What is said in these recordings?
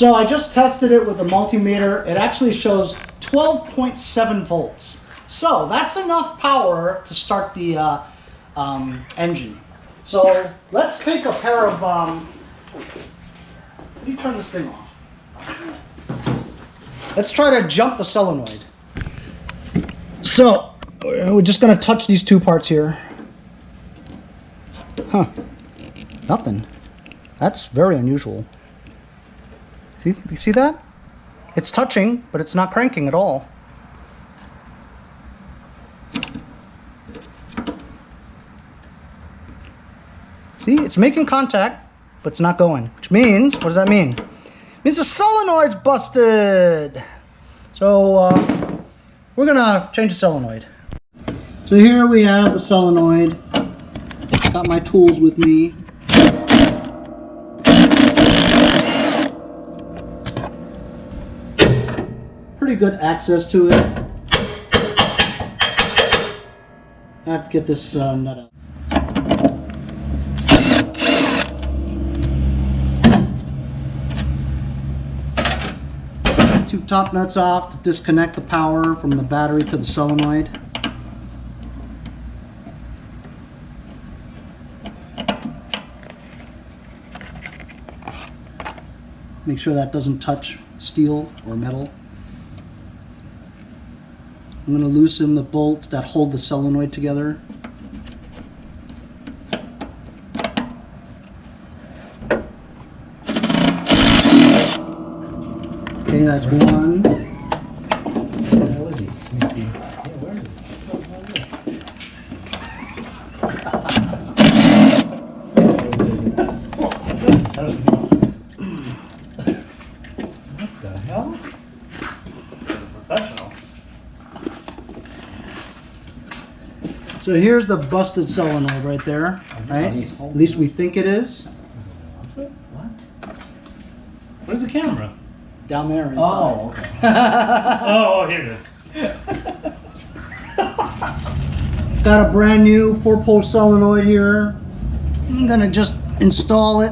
So I just tested it with a multimeter. It actually shows 12.7 volts. So that's enough power to start the engine. So let's take a pair of, how do you turn this thing off? Let's try to jump the solenoid. So we're just going to touch these two parts here. Huh. Nothing. That's very unusual. See, you see that? It's touching, but it's not cranking at all. See, it's making contact, but it's not going. Which means, what does that mean? It means the solenoid's busted. So we're gonna change the solenoid. So here we have the solenoid. Got my tools with me. Pretty good access to it. I have to get this nut out. Two top nuts off to disconnect the power from the battery to the solenoid. Make sure that doesn't touch steel or metal. I'm going to loosen the bolts that hold the solenoid together. Okay, that's one. How is he sneaky? Yeah, where is What the hell? Professional. So here's the busted solenoid right there, right? At least we think it is. What? Where's the camera? Down there inside. Oh, okay. Oh, here it is. Got a brand new 4-pole solenoid here. I'm gonna just install it.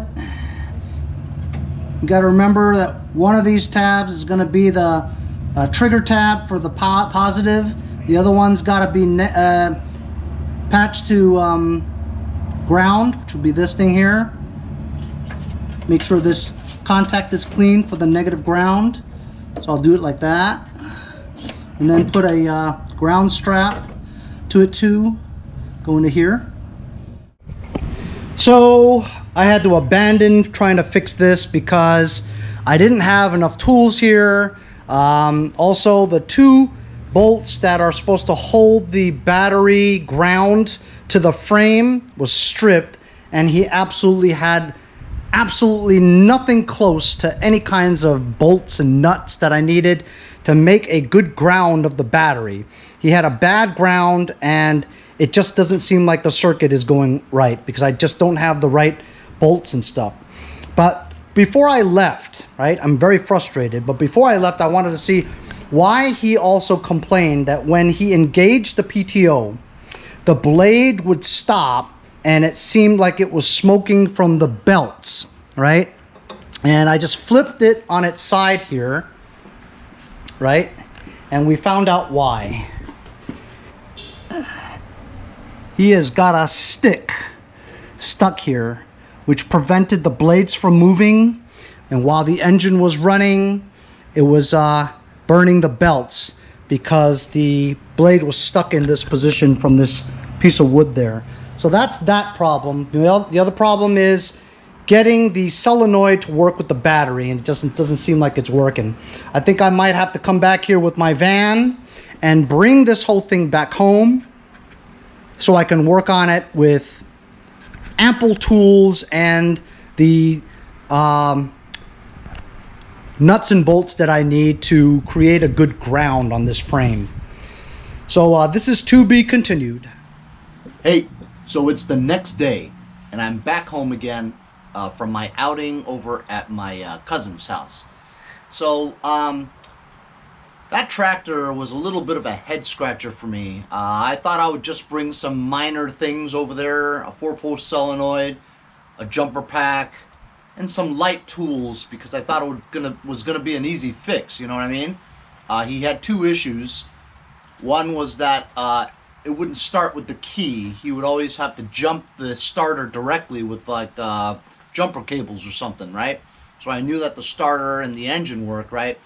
You gotta remember that one of these tabs is gonna be the trigger tab for the positive. The other one's gotta be patched to ground, which will be this thing here. Make sure this contact is clean for the negative ground. So I'll do it like that. And then put a ground strap to it too. Go into here. So I had to abandon trying to fix this because I didn't have enough tools here. Also, the two bolts that are supposed to hold the battery ground to the frame was stripped, and he absolutely had nothing close to any kinds of bolts and nuts that I needed to make a good ground of the battery. He had a bad ground, and it just doesn't seem like the circuit is going right because I just don't have the right bolts and stuff. But before I left, right, I'm very frustrated, but before I left, I wanted to see why he also complained that when he engaged the PTO, the blade would stop and it seemed like it was smoking from the belts, right? And I just flipped it on its side here, right? And we found out why. He has got a stick stuck here, which prevented the blades from moving. And while the engine was running, it was burning the belts because the blade was stuck in this position from this piece of wood there. So that's that problem. The other problem is getting the solenoid to work with the battery, and it doesn't seem like it's working. I think I might have to come back here with my van and bring this whole thing back home so I can work on it with ample tools and the nuts and bolts that I need to create a good ground on this frame. So this is to be continued. Hey, so it's the next day, and I'm back home again from my outing over at my cousin's house. So that tractor was a little bit of a head scratcher for me. I thought I would just bring some minor things over there, a 4-pole solenoid, a jumper pack, and some light tools because I thought it was gonna be an easy fix. You know what I mean? He had two issues. One was that it wouldn't start with the key. He would always have to jump the starter directly with like jumper cables or something, right? So I knew that the starter and the engine worked, right?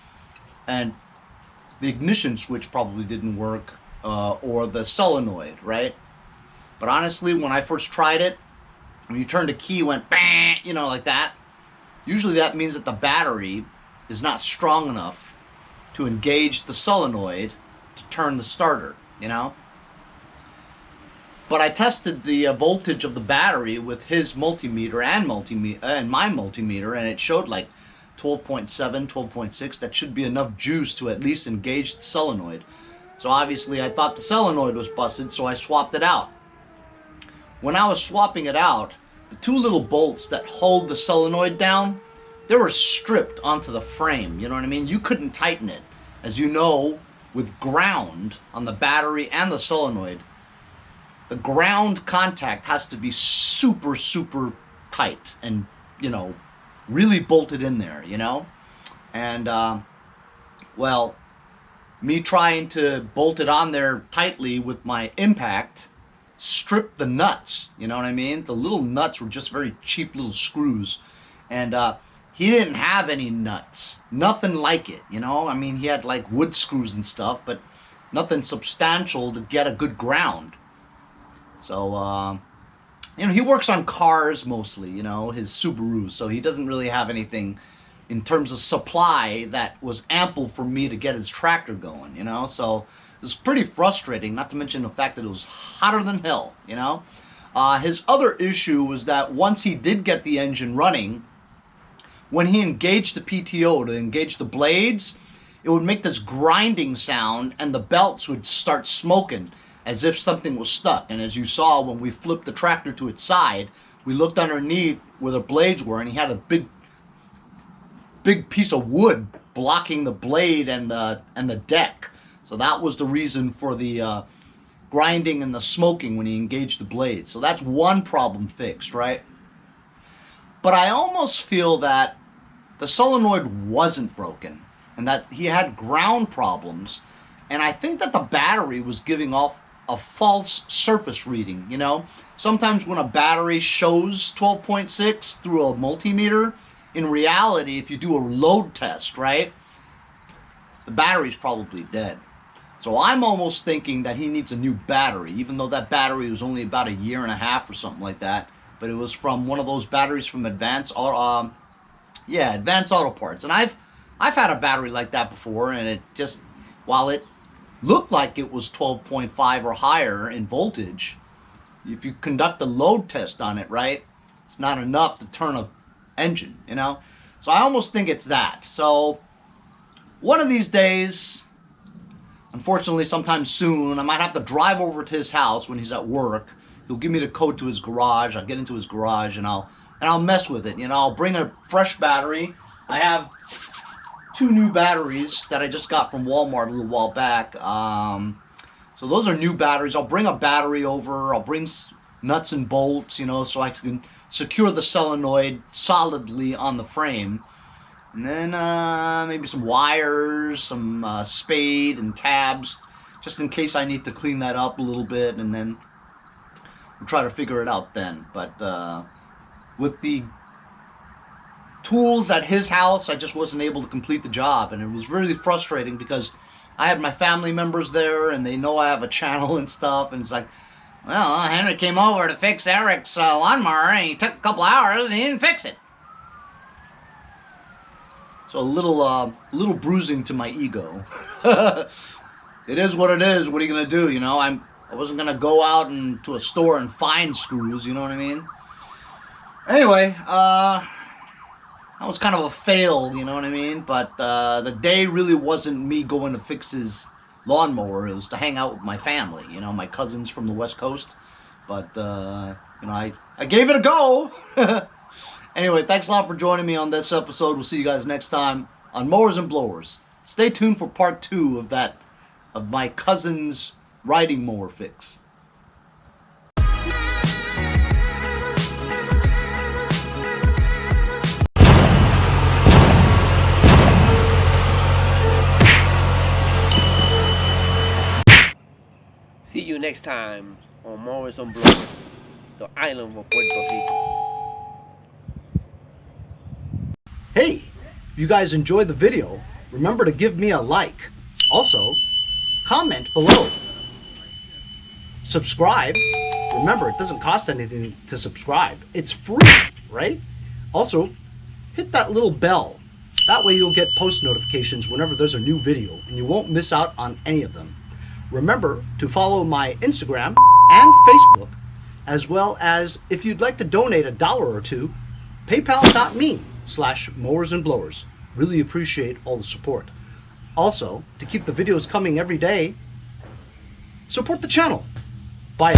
And the ignition switch probably didn't work, or the solenoid, right? But honestly, when I first tried it, when you turned the key, it went bang, you know, like that. Usually that means that the battery is not strong enough to engage the solenoid to turn the starter, you know? But I tested the voltage of the battery with his multimeter and my multimeter, and it showed like 12.7, 12.6. That should be enough juice to at least engage the solenoid. So obviously I thought the solenoid was busted, so I swapped it out. When I was swapping it out, the two little bolts that hold the solenoid down, they were stripped onto the frame, you know what I mean? You couldn't tighten it. As you know, with ground on the battery and the solenoid, the ground contact has to be super, super tight and, you know, really bolted in there, you know? And, well, me trying to bolt it on there tightly with my impact stripped the nuts, you know what I mean? The little nuts were just very cheap little screws. And he didn't have any nuts. Nothing like it, you know? I mean, he had like wood screws and stuff, but nothing substantial to get a good ground. So, you know, he works on cars mostly, you know, his Subarus, so he doesn't really have anything in terms of supply that was ample for me to get his tractor going, you know? So it was pretty frustrating, not to mention the fact that it was hotter than hell, you know? His other issue was that once he did get the engine running, when he engaged the PTO to engage the blades, it would make this grinding sound and the belts would start smoking as if something was stuck. And as you saw when we flipped the tractor to its side, we looked underneath where the blades were, and he had a big piece of wood blocking the blade and the deck. So that was the reason for the grinding and the smoking when he engaged the blade. So that's one problem fixed, right? But I almost feel that the solenoid wasn't broken and that he had ground problems. And I think that the battery was giving off a false surface reading, you know? Sometimes when a battery shows 12.6 through a multimeter, in reality, if you do a load test, right, the battery's probably dead. So I'm almost thinking that he needs a new battery, even though that battery was only about 1.5 years or something like that. But it was from one of those batteries from Advanced Auto Parts. And I've had a battery like that before, and it just, while it looked like it was 12.5 or higher in voltage, if you conduct a load test on it, right, it's not enough to turn a engine, you know? So I almost think it's that. So one of these days, unfortunately sometime soon, I might have to drive over to his house when he's at work. He'll give me the code to his garage. I'll get into his garage and I'll mess with it, you know? I'll bring a fresh battery. I have 2 new batteries that I just got from Walmart a little while back. So those are new batteries. I'll bring a battery over. I'll bring nuts and bolts, you know, so I can secure the solenoid solidly on the frame. And then maybe some wires, some spade and tabs, just in case I need to clean that up a little bit, and then we'll try to figure it out then. But with the tools at his house, I just wasn't able to complete the job, and it was really frustrating because I had my family members there, and they know I have a channel and stuff, and it's like, well, Henry came over to fix Eric's lawnmower, and he took a couple hours, and he didn't fix it. So a little bruising to my ego. It is what it is. What are you gonna do? You know, I wasn't gonna go out to a store and find screws. You know what I mean? Anyway, that was kind of a fail. You know what I mean? But the day really wasn't me going to fix his lawnmower. It was to hang out with my family. You know, my cousins from the West Coast. But you know, I gave it a go. Anyway, thanks a lot for joining me on this episode. We'll see you guys next time on Mowers and Blowers. Stay tuned for part 2 of my cousin's riding mower fix. See you next time on Mowers and Blowers, the island of Puerto Rico. Hey, if you guys enjoyed the video, remember to give me a like. Also, comment below. Subscribe. Remember, it doesn't cost anything to subscribe. It's free, right? Also, hit that little bell. That way you'll get post notifications whenever there's a new video and you won't miss out on any of them. Remember to follow my Instagram and Facebook, as well as if you'd like to donate $1 or $2, paypal.me/mowersandblowers. Really appreciate all the support. Also, to keep the videos coming every day, support the channel. Bye.